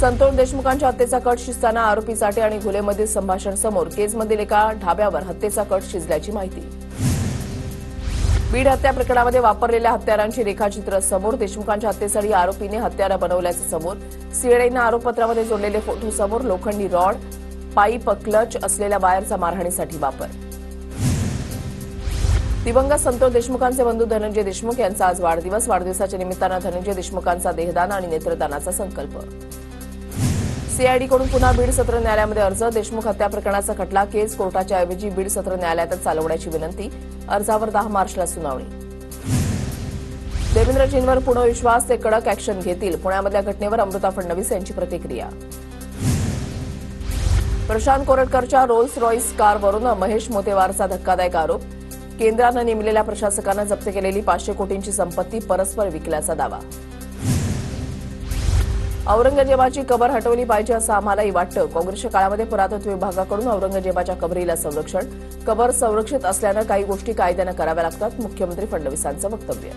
संतोष देशमुखांच्या हत्येचा कट शिजताना आरोपीसाठी आणि घुलेमधील संभाषण समोर केजमधील एका ढाब्यावर हत्येचा कट शिजल्याची माहिती। बीड हत्या प्रकरणामध्ये वापरलेल्या हत्यारांची रेखाचित्र समोर, देशमुखांच्या हत्येसाठी आरोपीने हत्यारं बनवल्याचं समोर, सीआयडीनं आरोपपत्रामध्ये जोडलेले फोटो समोर, लोखंडी रॉड, पाईप, क्लच असलेल्या वायरचा मारहाणीसाठी वापर। दिवंगत संतोष देशमुखांचे बंधू धनंजय देशमुख यांचा आज वाढदिवस। वाढदिवसाच्या निमित्तानं धनंजय देशमुखांचा देहदान आणि नेत्रदानाचा संकल्प। सीआयडीकडून पुन्हा बीड सत्र न्यायालयामध्ये अर्ज, देशमुख हत्या प्रकरणाचा खटला केज कोर्टाच्या ऐवजी बीड सत्र न्यायालयातच चालवण्याची विनंती, अर्जावर 10 मार्चला सुनावणी। देवेंद्रजींवर पूर्ण विश्वास, ते कडक अॅक्शन घेतील, पुण्यामधल्या घटनेवर अमृता फडणवीस यांची प्रतिक्रिया। प्रशांत कोरटकरच्या रोल्स रॉईस कारवरून महेश मोतेवारचा धक्कादायक आरोप, केंद्रानं नेमलेल्या प्रशासकानं जप्त केलेली 500 कोटींची संपत्ती परस्पर विकल्याचा दावा। औरंगजेबाची कबर हटवली पाहिजे असं आम्हालाही वाटतं, काँग्रेसच्या काळामध्ये पुरातत्व विभागाकडून औरंगजेबाच्या कबरीला संरक्षण, कबर संरक्षित असल्यानं काही गोष्टी कायद्यानं कराव्या लागतात, मुख्यमंत्री फडणवीसांचं वक्तव्य।